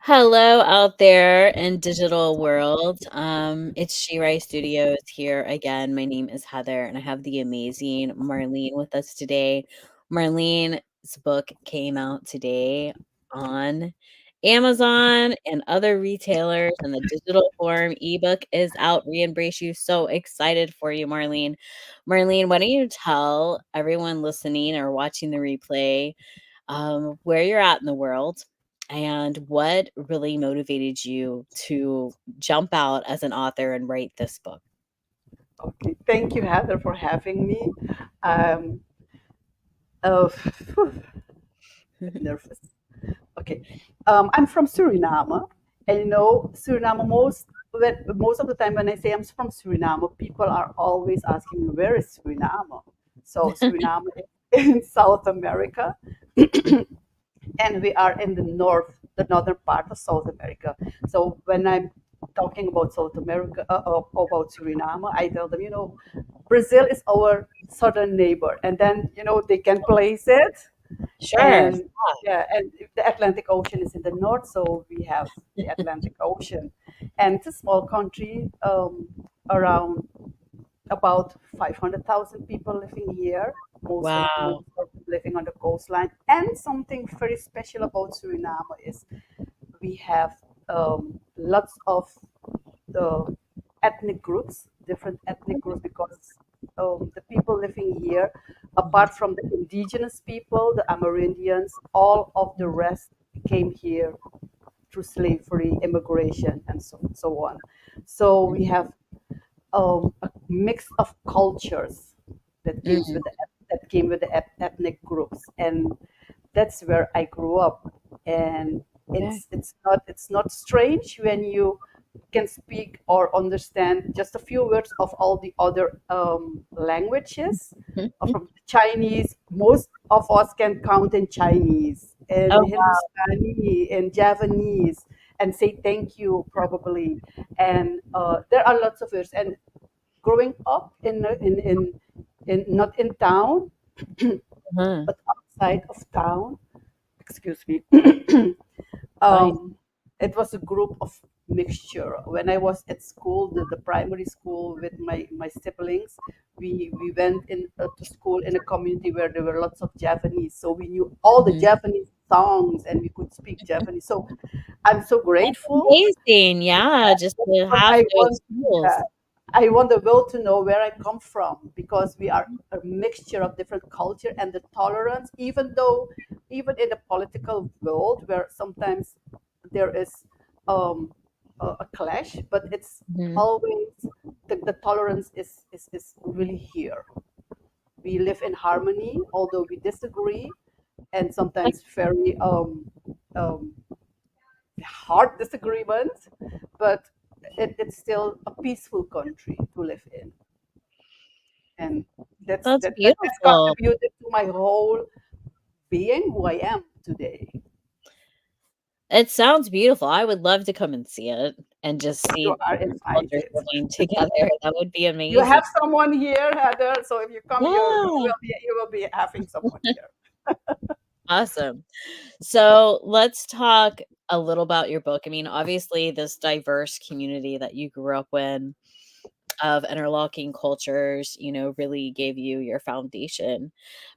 Hello out there in digital world. It's She Rai Studios here again. My name is Heather, and I have the amazing Marlene with us today. Marlene's book came out today on Amazon and other retailers, and the digital form ebook is out. Re-embrace you. So excited for you, Marlene. Marlene, why don't you tell everyone listening or watching the replay where you're at in the world and what really motivated you to jump out as an author and write this book? Okay, thank you, Heather, for having me. Um, oh, nervous. Okay, I'm from Suriname, and Suriname. Most of the time when I say I'm from Suriname, people are always asking me where is Suriname. So Suriname is in South America, and we are in the northern part of South America. So when I'm talking about South America, about Suriname, I tell them, Brazil is our southern neighbor, and then they can place it, Sure. and yeah, and the Atlantic Ocean is in the north, so we have the Atlantic Ocean, and it's a small country, around about 500,000 people living here, Wow. most of them living on the coastline. And something very special about Suriname is we have lots of the ethnic groups, different ethnic groups, because the people living here, Mhm. apart from the indigenous people, the Amerindians, all of the rest came here through slavery, immigration, and so on. So we have a mix of cultures that came Mhm. with ethnic groups, and that's where I grew up. And Yeah. it's not strange when you can speak or understand just a few words of all the other languages. From Chinese, most of us can count in Chinese, and Oh, Hindustani, and Javanese, and say thank you probably. And there are lots of words. And growing up in not in town wow. but outside of town, excuse me, Fine. um, it was a group of mixture. When I was at school, the primary school with my siblings, we went in to school in a community where there were lots of Japanese, so we knew all the Mhm. Japanese songs and we could speak Japanese. So I'm so That's grateful. amazing. Yeah, just to But have I those want, tools. yeah, I want the world to know where I come from, because we are a mixture of different culture, and the tolerance, even in the political world where sometimes there is a clash, but it's Mhm. always the tolerance is really here. We live in harmony, although we disagree, and sometimes very um, hard disagreements, but it's still a peaceful country to live in, and That's that has beautiful. contributed to my whole being who I am today. It sounds beautiful. I would love to come and see it and just see You the are different cultures invited. living together. That would be You amazing. have someone here, Heather. So if you come, Yeah, you will be having someone here. awesome. So let's talk a little about your book. I mean, obviously, this diverse community that you grew up in of interlocking cultures, really gave you your foundation.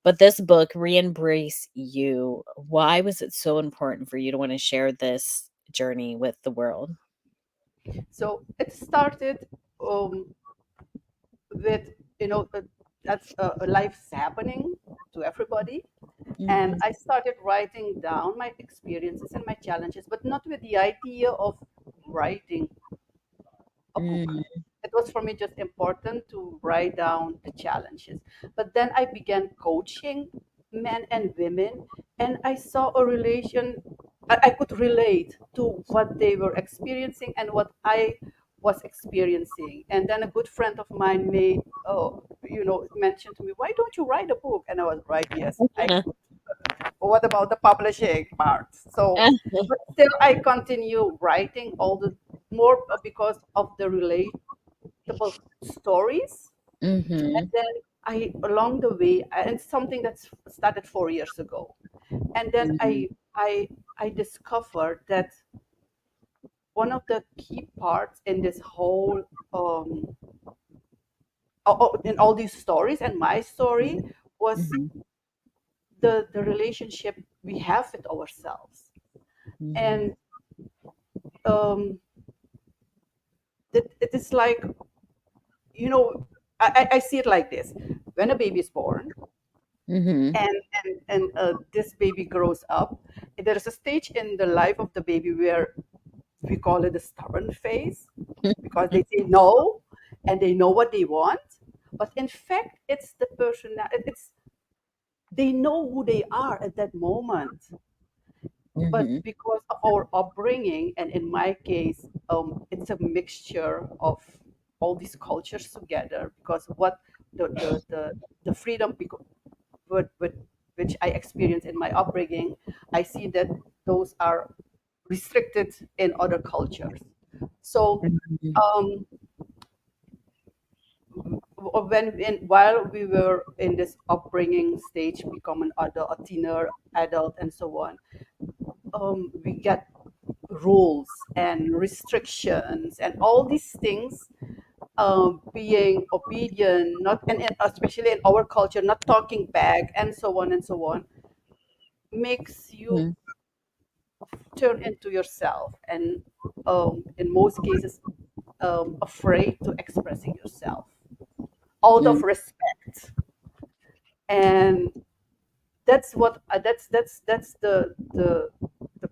But this book, Re-embrace You, why was it so important for you to want to share this journey with the world? So it started um, with that's life's happening to everybody. And Mhm. I started writing down my experiences and my challenges, but not with the idea of writing a book. Mm. It was for me just important to write down the challenges. But then I began coaching men and women, and I saw a relation. I could relate to what they were experiencing and what I was experiencing. And then a good friend of mine mentioned to me, "Why don't you write a book?" And I was right, yes, I could. What about the publishing part? So, but still, I continue writing all the more because of the relatable stories. And Mhm. then along the way, and it's something that's started 4 years ago. And then Mhm. I discovered that one of the key parts in this whole um, in all these stories and my story was Mhm. the relationship we have with ourselves. Mhm. And um, it is like, you know, I see it like this: when a baby is born, Mhm. and this baby grows up, there is a stage in the life of the baby where we call it the stubborn phase, because they say no and they know what they want, but in fact it's the person, it's they know who they are at that moment. But Mhm. because of our upbringing, and in my case, it's a mixture of all these cultures together, because what the freedom with which I experienced in my upbringing, I see that those are restricted in other cultures. So Mhm. um, while we were in this upbringing stage, become an adult, a teenager, adult, and so on, we get rules and restrictions and all these things. Being obedient, not and especially in our culture, not talking back, and so on, makes you Mhm. turn into yourself, and in most cases, afraid to expressing yourself out of Mhm. respect. And that's what that's the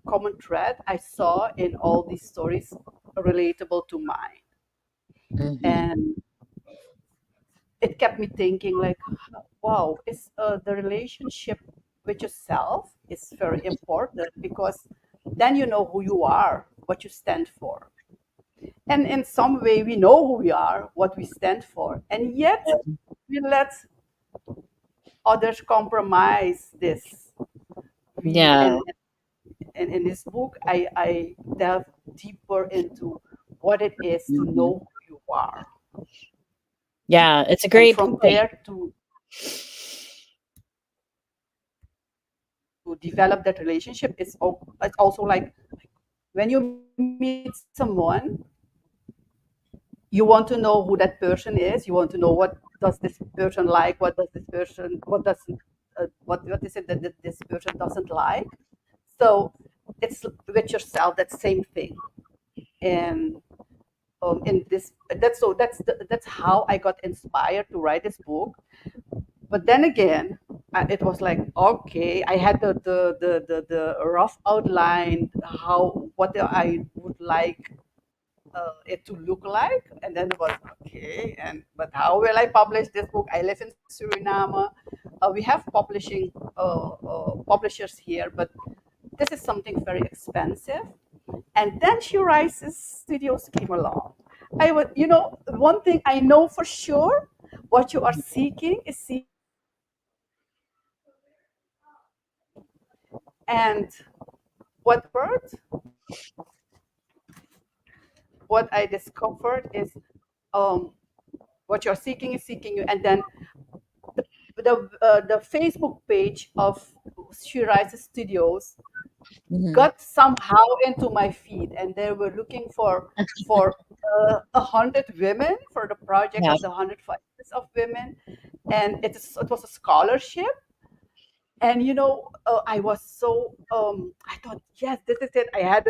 common thread I saw in all these stories relatable to mine. Mhm. And it kept me thinking, like, wow, is the relationship with yourself is very important, because then you know who you are, what you stand for. And in some way we know who we are, what we stand for, and yet we let others compromise this. We Yeah. and in this book, I delve deeper into what it is to Mhm. know who you are, Yeah, it's a and great from point. there to develop that relationship. It's also like when you meet someone, you want to know who that person is. You want to know what does this person like, what does this person, what does what is it that this person doesn't like. So it's with yourself that same thing. And in this that's so that's how I got inspired to write this book. But then again, it was like, okay, I had the rough outline, how what I would like it to look like, and then it was okay. And but how will I publish this book? I live in Suriname. We have publishers here, but this is something very expensive. And then She Rises Studios came along. I would, one thing I know for sure: what you are seeking is seeking the right person. And what what I discovered is, um, what you're seeking is seeking you. And then the Facebook page of She Rises Studios Mhm. got somehow into my feed, and they were looking for 100 women for the project Yeah. of the 100 voices of women. And it was a scholarship. And I was so I thought, yes, this is it. I had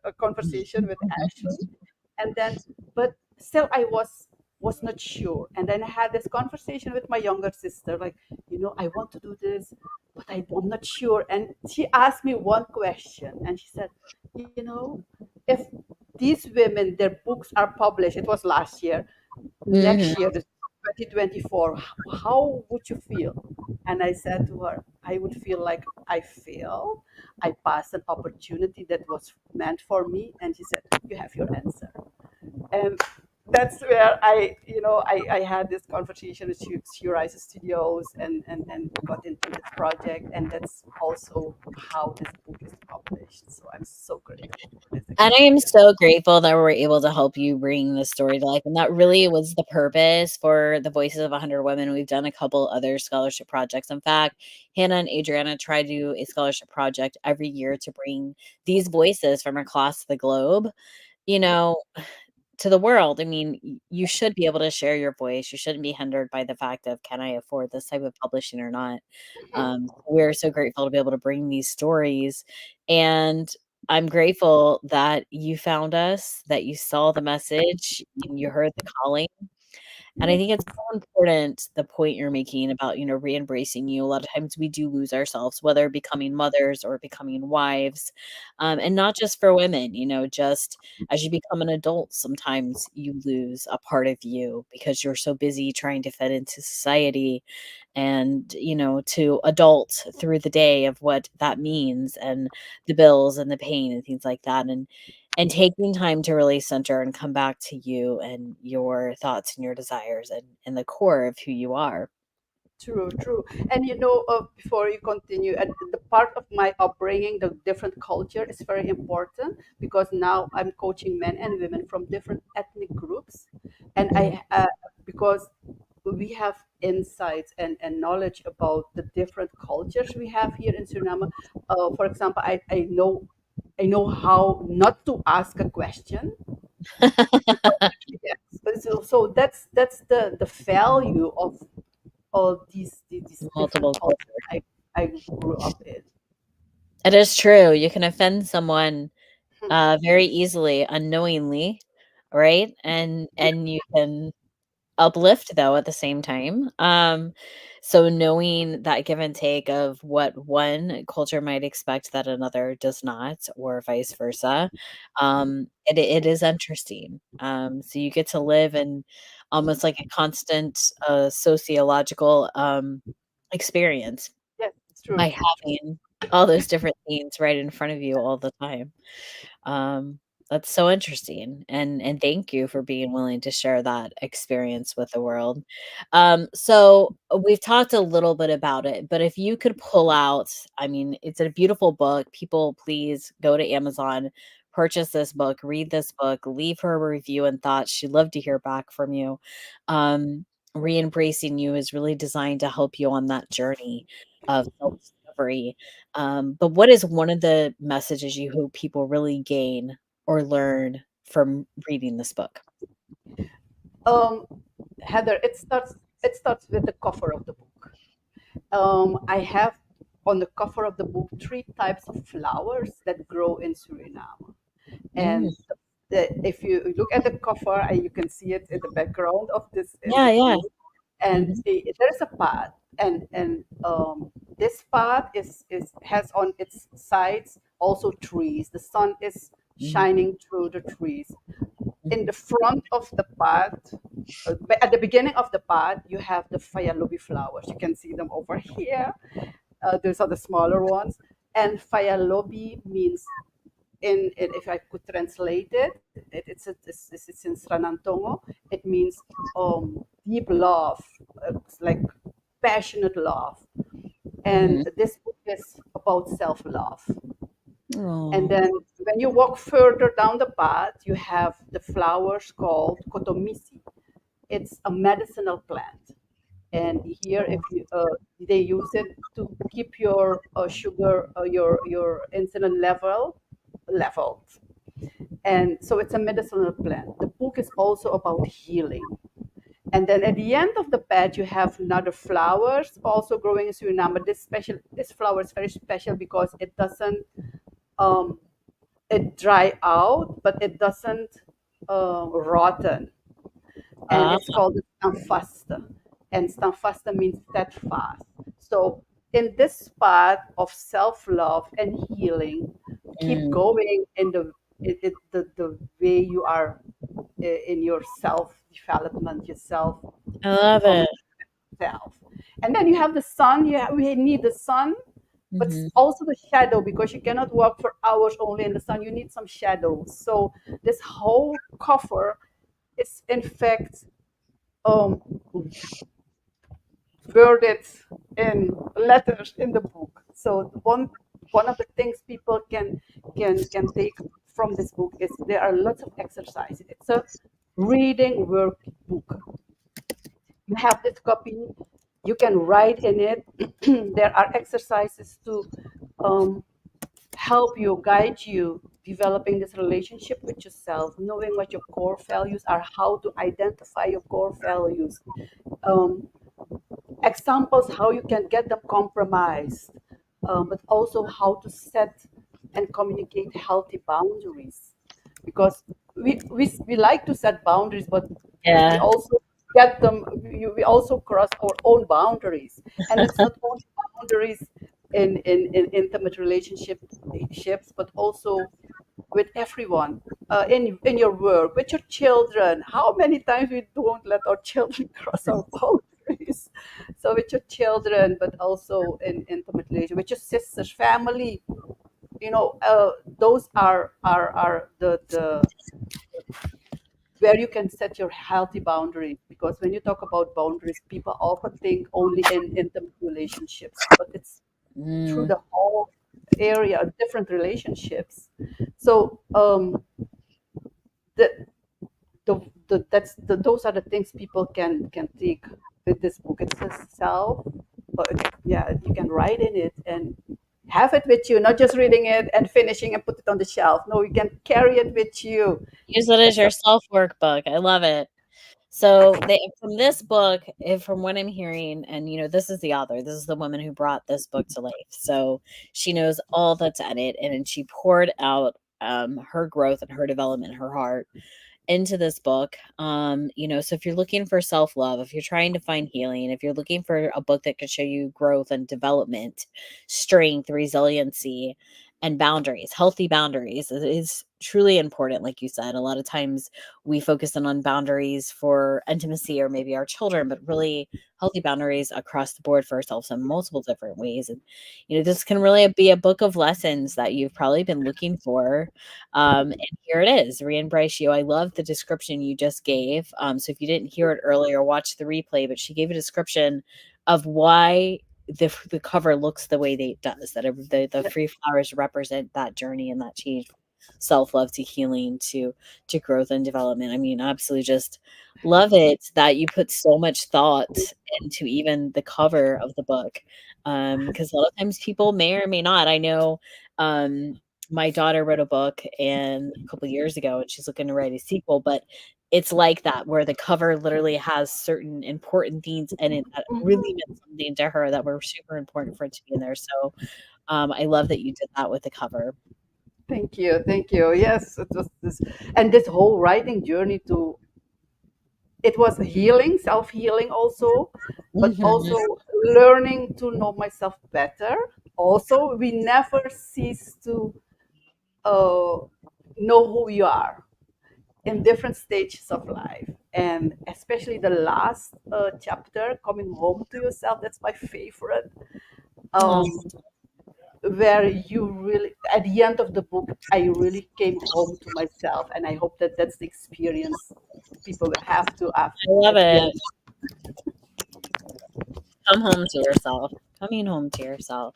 a conversation with Ashley, and then, but still I was not sure. And then I had this conversation with my younger sister, like, I want to do this, but I'm not sure. And she asked me one question, and she said, if these women, their books are published, it was last year, Mhm. next year, this 2024, how would you feel? And I said to her, I would feel like I failed. I passed an opportunity that was meant for me. And she said, you have your answer. And that's where I had this conversation with She Rise Studios, and got into this project, and that's also how this book is published. So I'm so grateful for this And I am experience. so grateful that we're able to help you bring this story to life, and that really was the purpose for the Voices of 100 Women. We've done a couple other scholarship projects. In fact, Hannah and Adriana try to do a scholarship project every year to bring these voices from across the globe, you know, to the world. I mean, you should be able to share your voice. You shouldn't be hindered by the fact of, can I afford this type of publishing or not? We're so grateful to be able to bring these stories. And I'm grateful that you found us, that you saw the message, and you heard the calling. And I think it's so important, the point you're making about, re-embracing you. A lot of times we do lose ourselves, whether becoming mothers or becoming wives. And not just for women, just as you become an adult, sometimes you lose a part of you because you're so busy trying to fit into society and, to adult through the day of what that means and the bills and the pain and things like that. And taking time to really center and come back to you and your thoughts and your desires and the core of who you are. True, true. And before you continue, the part of my upbringing, the different culture is very important, because now I'm coaching men and women from different ethnic groups, and Mhm, because we have insights and knowledge about the different cultures we have here in Suriname. For example, I know how not to ask a question. Yes. So that's the value of all these different multiple cultures cultures. I grew up in. It is true. You can offend someone very easily, unknowingly, right? And you can uplift though at the same time. So knowing that give and take of what one culture might expect that another does not, or vice versa, it is interesting. So you get to live in almost like a constant sociological experience Yes, it's true. by having all those different things right in front of you all the time. Um, that's so interesting, and thank you for being willing to share that experience with the world. So we've talked a little bit about it, but if you could pull out, I mean, it's a beautiful book. People, please go to Amazon, purchase this book, read this book, leave her a review and thoughts. She'd love to hear back from you. Re-embracing you is really designed to help you on that journey of self-discovery. But what is one of the messages you hope people really gain or learn from reading this book? Um, Heather, it starts with the cover of the book. I have on the cover of the book three types of flowers that grow in Suriname. Mm, And if you look at the cover, and you can see it in the background of this yeah, yeah. interview, and Mhm, there's a path, and this path is has on its sides also trees. The sun is mhm, shining through the trees. In mhm, the front of the path, at the beginning of the path, you have the fayalobi flowers. You can see them over here. Those are the smaller ones. And fayalobi means, if I could translate it's in Sranantongo. It means deep love, it's like passionate love. And mhm. this book is about self love. And Aw, then when you walk further down the path, you have the flowers called kotomisi. It's a medicinal plant. And here, if you they use it to keep your sugar, your insulin leveled. And so it's a medicinal plant. The book is also about healing. And then at the end of the bed, you have another flowers also growing in Suriname. This flower is very special because um, it dry out, but it doesn't rotten. And ah, it's called stanfasta. And stanfasta means steadfast. So in this path of self-love and healing, keep mm, going in the way you are in your self development, yourself I love becoming it. self. And then you have the sun. We need the sun, but Mhm. also the shadow, because you cannot walk for hours only in the sun. You need some shadow. So this whole cover is in fact um, worded in letters in the book. So one of the things people can take from this book is there are lots of exercises. It's a reading workbook. You have this copy. You can write in it. There are exercises to um, help you, guide you, developing this relationship with yourself, knowing what your core values are, how to identify your core values, um, examples how you can get them compromised, but also how to set and communicate healthy boundaries. Because we like to set boundaries, but we Yeah. also get them, we also cross our own boundaries. And it's not only boundaries in intimate relationships, but also with everyone, in your work, with your children. How many times we don't let our children cross our boundaries? So with your children, but also in intimate relationship with your sisters, family. Those are the where you can set your healthy boundaries. Because when you talk about boundaries, people often think only in intimate relationships, but it's through Mm. the whole area of different relationships. So the, those are the things people can take with this book. It says self, but yeah, you can write in it and have it with you, not just reading it and finishing and put it on the shelf. No, you can carry it with you. Use it as It's your a self workbook. I love it. So they from this book, from what I'm hearing, and this is the author. This is the woman who brought this book to life. So she knows all that's in it, and then she poured out her growth and her development, her heart into this book. So if you're looking for self-love, if you're trying to find healing, if you're looking for a book that could show you growth and development, strength, resiliency, and boundaries, healthy boundaries is truly important. Like you said, a lot of times we focus in on boundaries for intimacy or maybe our children, but really healthy boundaries across the board for ourselves in multiple different ways. And this can really be a book of lessons that you've probably been looking for, and here it is, re-embrace you. I love the description you just gave. So if you didn't hear it earlier, watch the replay, but she gave a description of why the cover looks the way that it does, that the free flowers represent that journey and that change, self-love to healing to growth and development. I mean, absolutely just love it that you put so much thought into even the cover of the book. Because a lot of times people may or may not. I know my daughter wrote a book and a couple years ago, and she's looking to write a sequel, but it's like that where the cover literally has certain important things in it that really meant something to her that were super important for it to be in there. So I love that you did that with the cover. Thank you, thank you. Yes, it was this, and this whole writing journey to it was healing, self healing also, but Mhm. also learning to know myself better. Also, we never cease to uh, know who we are in different stages of life, and especially the last chapter, coming home to yourself. That's my favorite. Aw, Where you really, at the end of the book, I really came home to myself, and I hope that that's the experience people will have to have I love at the it. end. Come home to yourself. Coming home to yourself.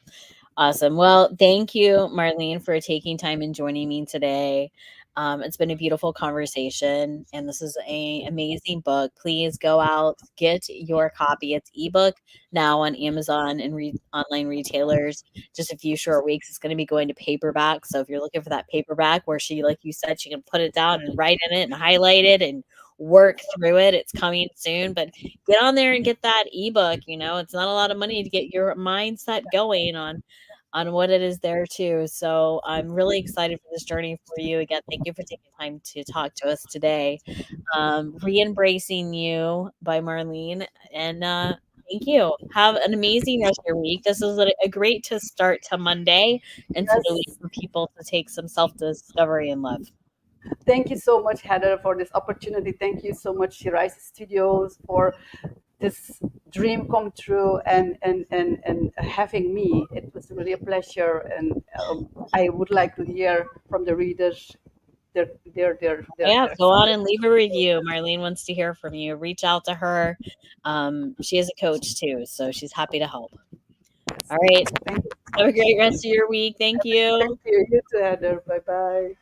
Awesome. Well, thank you, Marlene, for taking time and joining me today. It's been a beautiful conversation, and this is a amazing book. Please go out, get your copy. It's ebook now on Amazon and online retailers. Just a few short weeks, it's going to be going to paperback. So if you're looking for that paperback, where she, like you said, she can put it down and write in it and highlight it and work through it. It's coming soon, but get on there and get that ebook. It's not a lot of money to get your mindset going on what it is there too. So I'm really excited for this journey for you. Again, thank you for taking time to talk to us today. Re-embracing You by Marlene. And thank you. Have an amazing rest of your week. This is a great to start to Monday and to the week Yes, for people to take some self-discovery and love. thank you so much, Heather, for this opportunity. Thank you so much, Shirai Studios, for this dream come true, and having me. It was really a pleasure, and I would like to hear from the readers their Yeah, go on and experience. leave a review. Marlene wants to hear from you. Reach out to her. She is a coach too, so she's happy to help. All right. Thank you so Have a much. great rest of your week. Thank you. Thank you. You too, Heather. Bye bye.